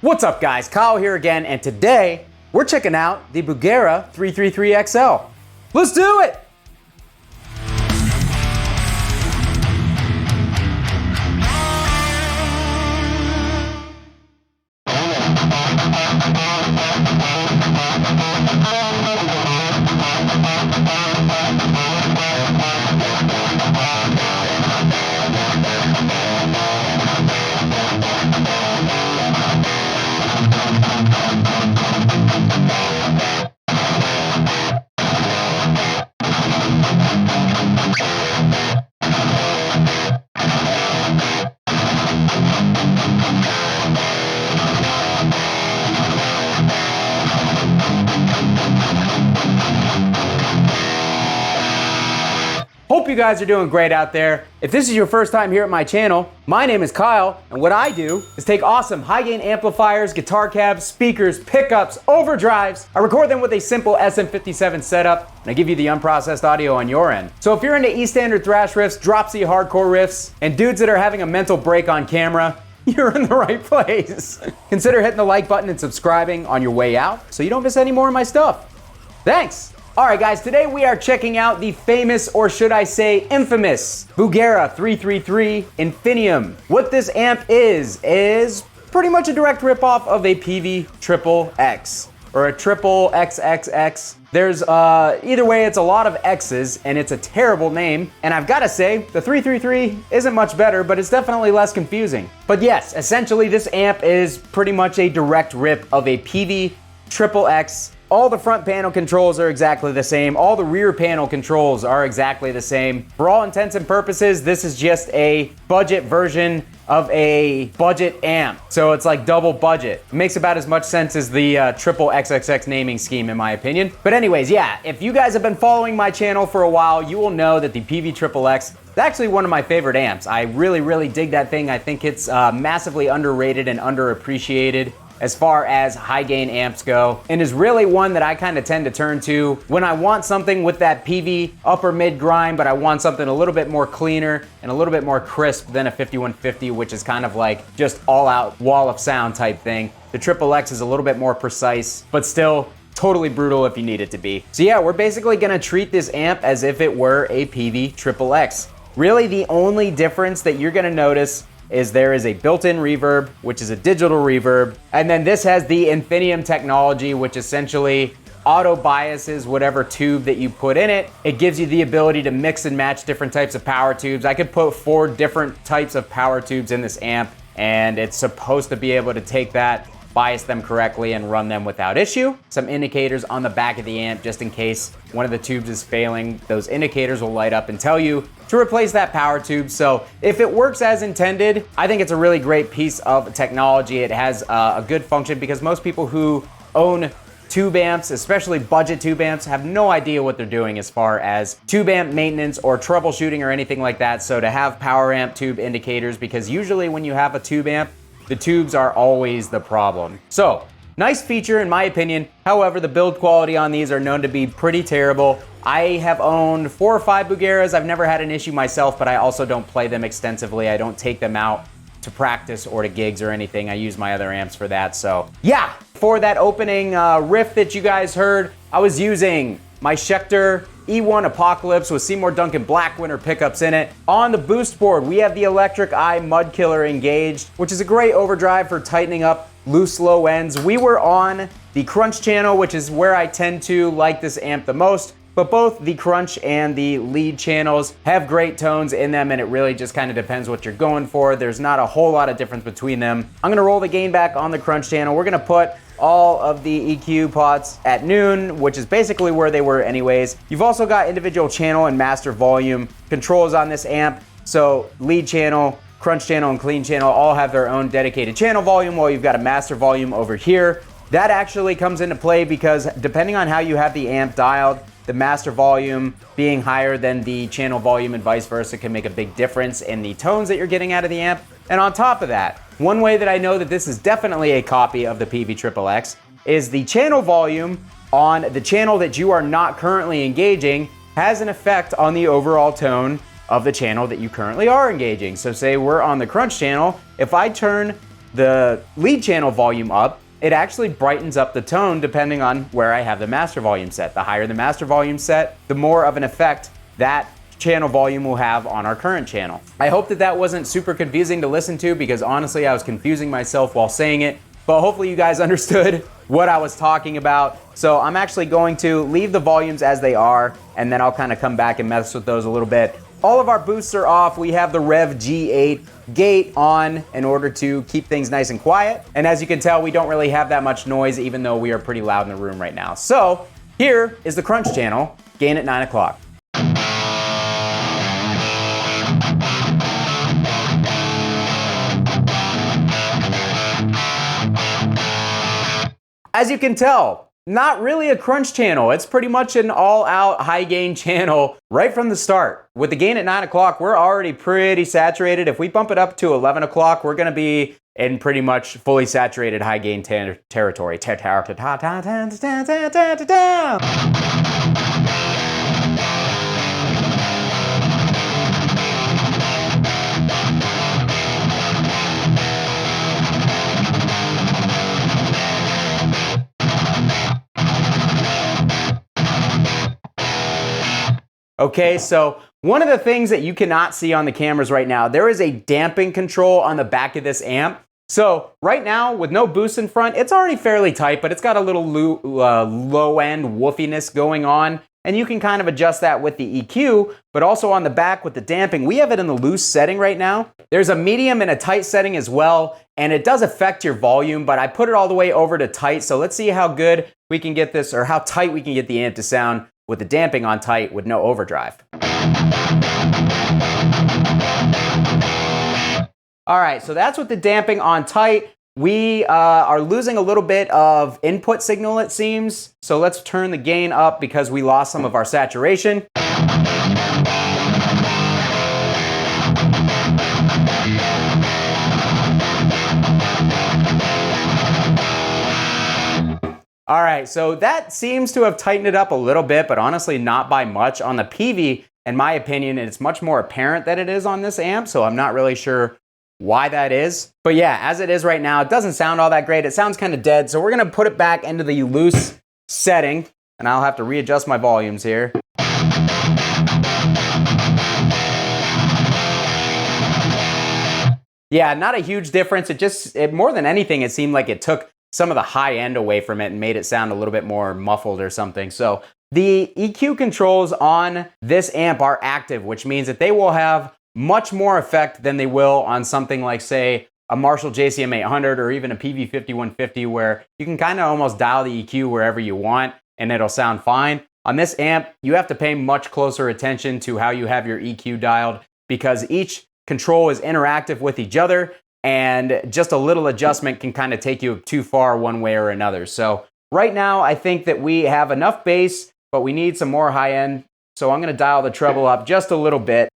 What's up guys, Kyle here again, and today we're checking out the Bugera 333XL. Let's do it! Hope you guys are doing great out there. If this is your first time here at my channel, my name is Kyle, and what I do is take awesome high-gain amplifiers, guitar cabs, speakers, pickups, overdrives. I record them with a simple SM57 setup, and I give you the unprocessed audio on your end. So if you're into E-standard thrash riffs, drop C hardcore riffs, and dudes that are having a mental break on camera, you're in the right place. Consider hitting the like button and subscribing on your way out so you don't miss any more of my stuff. Thanks. All right, guys, today we are checking out the famous, or should I say infamous, Bugera 333 Infinium. What this amp is pretty much a direct ripoff of a Peavey XXX, or a triple XXX. There's, either way, it's a lot of X's, and it's a terrible name. And I've gotta say, the 333 isn't much better, but it's definitely less confusing. But yes, essentially this amp is pretty much a direct rip of a Peavey XXX. All the front panel controls are exactly the same. All the rear panel controls are exactly the same. For all intents and purposes, this is just a budget version of a budget amp. So it's like double budget. It makes about as much sense as the triple XXX naming scheme in my opinion. But anyways, yeah, if you guys have been following my channel for a while, you will know that the Peavey XXX is actually one of my favorite amps. I really dig that thing. I think it's massively underrated and underappreciated as far as high gain amps go, and is really one that I kind of tend to turn to when I want something with that Peavey upper mid grind, but I want something a little bit more cleaner and a little bit more crisp than a 5150, which is kind of like just all out wall of sound type thing. The XXX is a little bit more precise, but still totally brutal if you need it to be. So yeah, we're basically gonna treat this amp as if it were a Peavey XXX. Really the only difference that you're gonna notice is there is a built-in reverb, which is a digital reverb. And then this has the Infinium technology, which essentially auto biases whatever tube that you put in it. It gives you the ability to mix and match different types of power tubes. I could put 4 different types of power tubes in this amp, and it's supposed to be able to take that, bias them correctly, and run them without issue. Some indicators on the back of the amp, just in case one of the tubes is failing. Those indicators will light up and tell you to replace that power tube. So if it works as intended, I think it's a really great piece of technology. It has a good function because most people who own tube amps, especially budget tube amps, have no idea what they're doing as far as tube amp maintenance or troubleshooting or anything like that. So to have power amp tube indicators, because usually when you have a tube amp, the tubes are always the problem. So, nice feature in my opinion. However, the build quality on these are known to be pretty terrible. I have owned 4 or 5 Bugeras. I've never had an issue myself, but I also don't play them extensively. I don't take them out to practice or to gigs or anything. I use my other amps for that. So yeah, for that opening riff that you guys heard, I was using my Schecter E1 Apocalypse with Seymour Duncan Blackwinter pickups in it. On the boost board, we have the Electric Eye Mud Killer engaged, which is a great overdrive for tightening up loose low ends. We were on the Crunch channel, which is where I tend to like this amp the most, but both the Crunch and the Lead channels have great tones in them, and it really just kind of depends what you're going for. There's not a whole lot of difference between them. I'm gonna roll the gain back on the Crunch channel. We're gonna put all of the EQ pots at noon, which is basically where they were anyways. You've also got individual channel and master volume controls on this amp. So Lead channel, Crunch channel, and Clean channel all have their own dedicated channel volume, while you've got a master volume over here. That actually comes into play because depending on how you have the amp dialed, the master volume being higher than the channel volume and vice versa can make a big difference in the tones that you're getting out of the amp. And on top of that, one way that I know that this is definitely a copy of the Peavey XXX is the channel volume on the channel that you are not currently engaging has an effect on the overall tone of the channel that you currently are engaging. So say we're on the Crunch channel, if I turn the lead channel volume up, it actually brightens up the tone depending on where I have the master volume set. The higher the master volume set, the more of an effect that channel volume will have on our current channel. I hope that that wasn't super confusing to listen to, because honestly I was confusing myself while saying it, but hopefully you guys understood what I was talking about. So I'm actually going to leave the volumes as they are, and then I'll kind of come back and mess with those a little bit. All of our boosts are off. We have the Rev G8 gate on in order to keep things nice and quiet. And as you can tell, we don't really have that much noise, even though we are pretty loud in the room right now. So here is the crunch channel, gain at 9 o'clock. As you can tell, not really a crunch channel. It's pretty much an all-out high gain channel right from the start. With the gain at 9 o'clock, we're already pretty saturated. If we bump it up to 11 o'clock, we're gonna be in pretty much fully saturated high gain territory. Okay, so one of the things that you cannot see on the cameras right now, there is a damping control on the back of this amp. So right now, with no boost in front, it's already fairly tight, but it's got a little low-end woofiness going on, and you can kind of adjust that with the EQ, but also on the back with the damping, we have it in the loose setting right now. There's a medium and a tight setting as well, and it does affect your volume, but I put it all the way over to tight, so let's see how good we can get this, or how tight we can get the amp to sound with the damping on tight with no overdrive. All right, so that's with the damping on tight. We are losing a little bit of input signal, it seems. So let's turn the gain up because we lost some of our saturation. All right, so that seems to have tightened it up a little bit, but honestly not by much. On the Peavey, in my opinion, it's much more apparent that it is on this amp, so I'm not really sure why that is. But yeah, as it is right now, it doesn't sound all that great. It sounds kind of dead, so we're gonna put it back into the loose setting, and I'll have to readjust my volumes here. Yeah, not a huge difference. More than anything, it seemed like it took some of the high end away from it and made it sound a little bit more muffled or something. So the EQ controls on this amp are active, which means that they will have much more effect than they will on something like, say, a Marshall JCM 800 or even a Peavey 5150, where you can kind of almost dial the EQ wherever you want and it'll sound fine. On this amp, you have to pay much closer attention to how you have your EQ dialed, because each control is interactive with each other, and just a little adjustment can kind of take you too far one way or another. So right now, I think that we have enough bass, but we need some more high end. So I'm gonna dial the treble up just a little bit.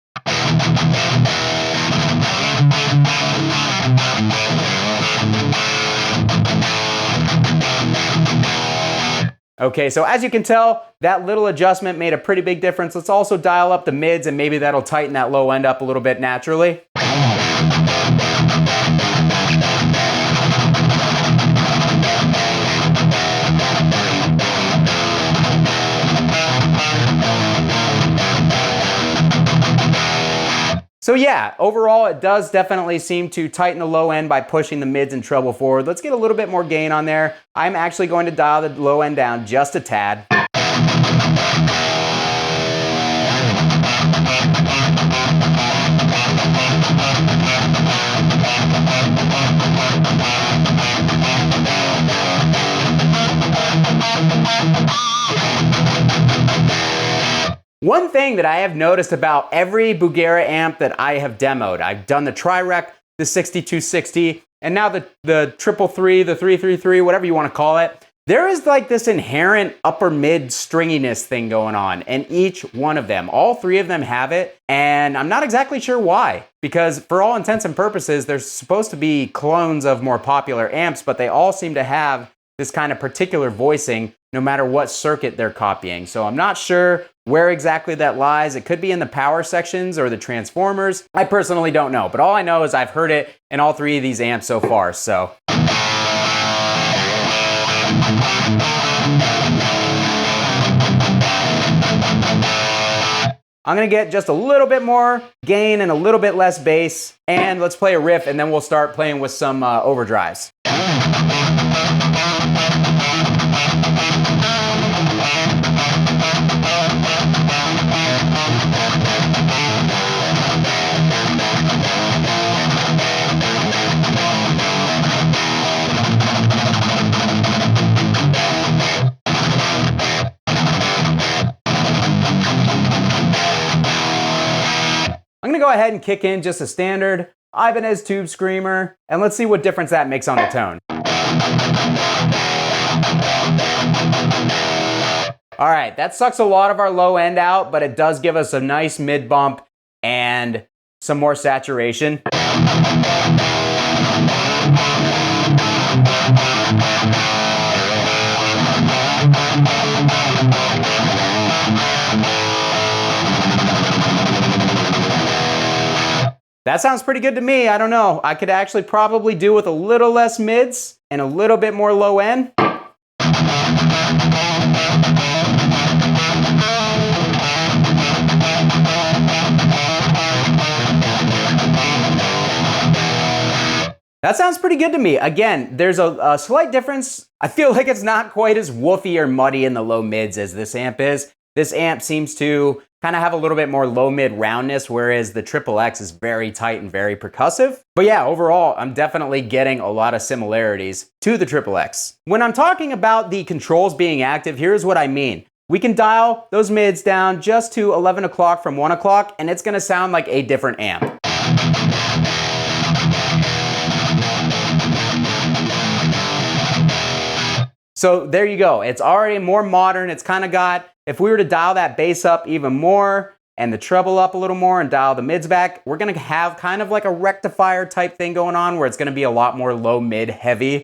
Okay, so as you can tell, that little adjustment made a pretty big difference. Let's also dial up the mids, and maybe that'll tighten that low end up a little bit naturally. So yeah, overall it does definitely seem to tighten the low end by pushing the mids and treble forward. Let's get a little bit more gain on there. I'm actually going to dial the low end down just a tad. One thing that I have noticed about every Bugera amp that I have demoed, I've done the Tri-Rec, the 6260, and now the 333, the 333, whatever you want to call it. There is like this inherent upper mid stringiness thing going on in each one of them. All three of them have it, and I'm not exactly sure why, because for all intents and purposes, they're supposed to be clones of more popular amps, but they all seem to have this kind of particular voicing no matter what circuit they're copying. So I'm not sure where exactly that lies. It could be in the power sections or the transformers. I personally don't know, but all I know is I've heard it in all three of these amps so far, so. I'm gonna get just a little bit more gain and a little bit less bass, and let's play a riff and then we'll start playing with some overdrives. I'm gonna go ahead and kick in just a standard Ibanez Tube Screamer, and let's see what difference that makes on the tone. All right, that sucks a lot of our low end out, but it does give us a nice mid bump and some more saturation. That sounds pretty good to me. I don't know. I could actually probably do with a little less mids and a little bit more low end. That sounds pretty good to me. Again, there's a slight difference. I feel like it's not quite as woofy or muddy in the low mids as this amp is. This amp seems to kind of have a little bit more low mid roundness, whereas the XXX is very tight and very percussive. But yeah, overall, I'm definitely getting a lot of similarities to the XXX. When I'm talking about the controls being active, here's what I mean. We can dial those mids down just to 11 o'clock from 1 o'clock, and it's gonna sound like a different amp. So there you go. It's already more modern. It's kind of got, if we were to dial that bass up even more and the treble up a little more and dial the mids back, we're gonna have kind of like a rectifier type thing going on where it's gonna be a lot more low mid heavy.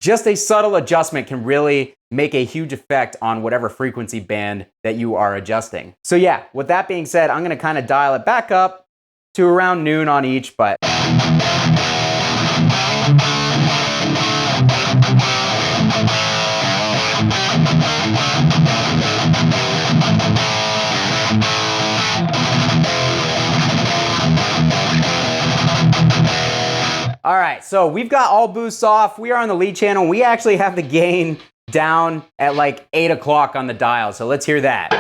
Just a subtle adjustment can really make a huge effect on whatever frequency band that you are adjusting. So yeah, with that being said, I'm gonna kind of dial it back up to around noon on each, but all right, so we've got all boosts off. We are on the lead channel. We actually have the gain down at like 8 o'clock on the dial. So let's hear that.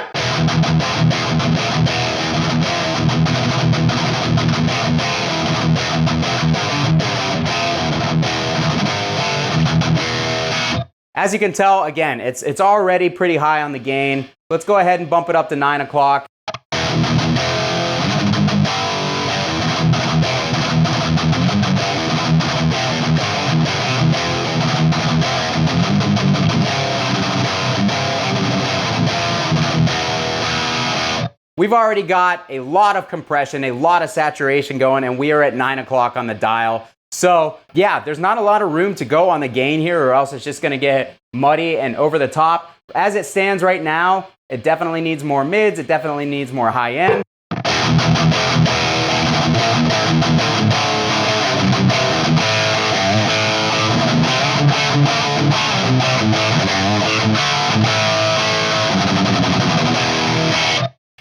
As you can tell, again, it's already pretty high on the gain. Let's go ahead and bump it up to 9 o'clock. We've already got a lot of compression, a lot of saturation going, and we are at 9 o'clock on the dial. So yeah, there's not a lot of room to go on the gain here, or else it's just gonna get muddy and over the top. As it stands right now, it definitely needs more mids, it definitely needs more high end.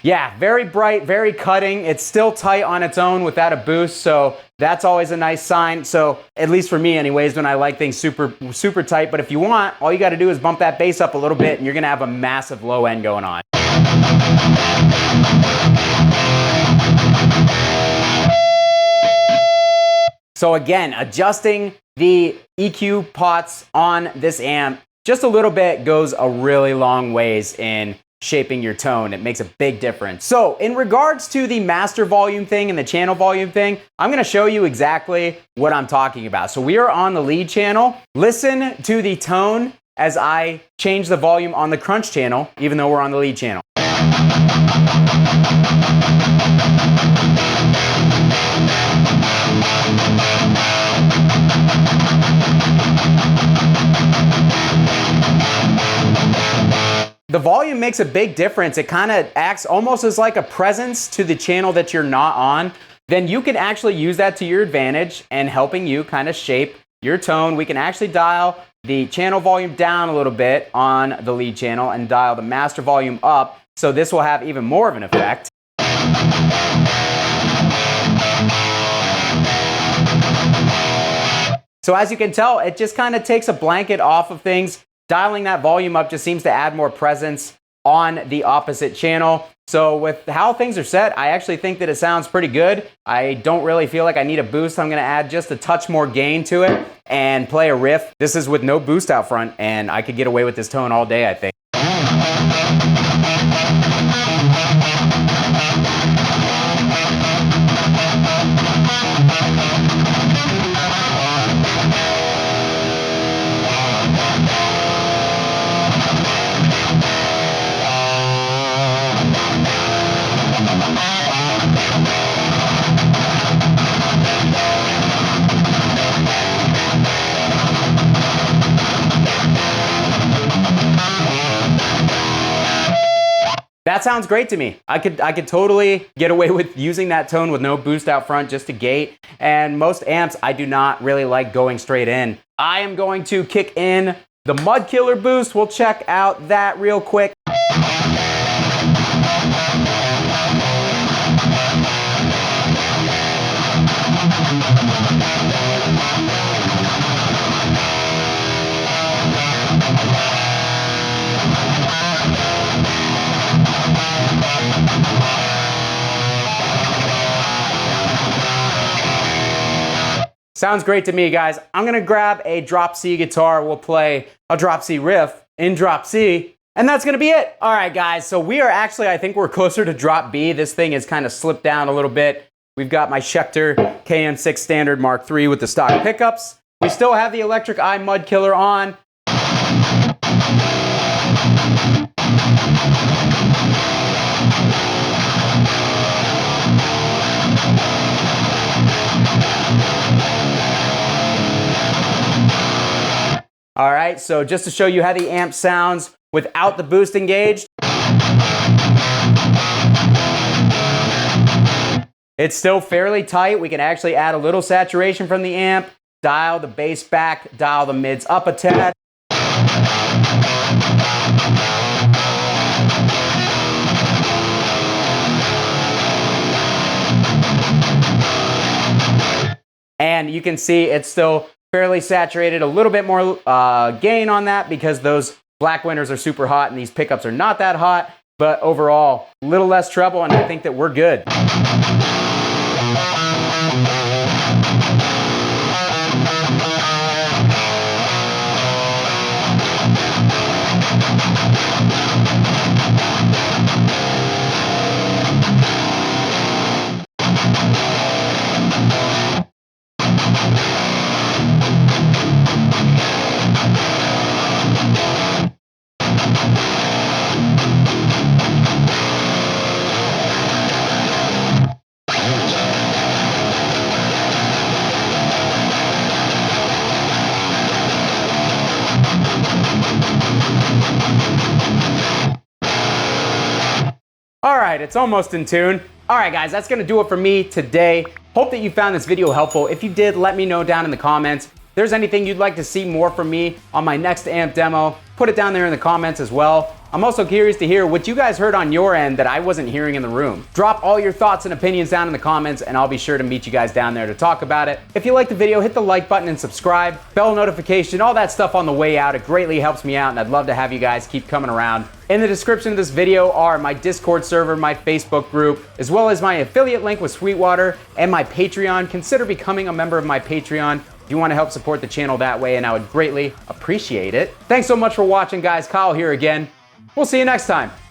Yeah, very bright, very cutting. It's still tight on its own without a boost, so that's always a nice sign. So at least for me anyways, when I like things super tight. But if you want, all you gotta do is bump that bass up a little bit and you're gonna have a massive low end going on. So again, adjusting the EQ pots on this amp just a little bit goes a really long ways in shaping your tone. It makes a big difference. So in regards to the master volume thing and the channel volume thing, I'm gonna show you exactly what I'm talking about. So we are on the lead channel. Listen to the tone as I change the volume on the crunch channel, even though we're on the lead channel. The volume makes a big difference. It kind of acts almost as like a presence to the channel that you're not on. Then you can actually use that to your advantage and helping you kind of shape your tone. We can actually dial the channel volume down a little bit on the lead channel and dial the master volume up. So this will have even more of an effect. So as you can tell, it just kind of takes a blanket off of things. Dialing that volume up just seems to add more presence on the opposite channel. So with how things are set, I actually think that it sounds pretty good. I don't really feel like I need a boost. I'm gonna add just a touch more gain to it and play a riff. This is with no boost out front, and I could get away with this tone all day, I think. That sounds great to me. I could totally get away with using that tone with no boost out front, just to gate. And most amps, I do not really like going straight in. I am going to kick in the Mud Killer boost. We'll check out that real quick. Sounds great to me, guys. I'm gonna grab a drop C guitar. We'll play a drop C riff in drop C, and that's gonna be it. All right, guys, so we are actually, I think we're closer to drop B. This thing has kind of slipped down a little bit. We've got my Schecter KM6 Standard Mark III with the stock pickups. We still have the Electric Eye Mud Killer on. All right, so just to show you how the amp sounds without the boost engaged. It's still fairly tight. We can actually add a little saturation from the amp, dial the bass back, dial the mids up a tad. And you can see it's still fairly saturated, a little bit more gain on that because those black winters are super hot and these pickups are not that hot, but overall, a little less treble, and I think that we're good. All right, it's almost in tune. All right, guys, that's gonna do it for me today. Hope that you found this video helpful. If you did, let me know down in the comments. If there's anything you'd like to see more from me on my next amp demo, put it down there in the comments as well. I'm also curious to hear what you guys heard on your end that I wasn't hearing in the room. Drop all your thoughts and opinions down in the comments, and I'll be sure to meet you guys down there to talk about it. If you liked the video, hit the like button and subscribe, bell notification, all that stuff on the way out. It greatly helps me out, and I'd love to have you guys keep coming around. In the description of this video are my Discord server, my Facebook group, as well as my affiliate link with Sweetwater and my Patreon. Consider becoming a member of my Patreon if you want to help support the channel that way, and I would greatly appreciate it. Thanks so much for watching, guys. Kyle here again. We'll see you next time.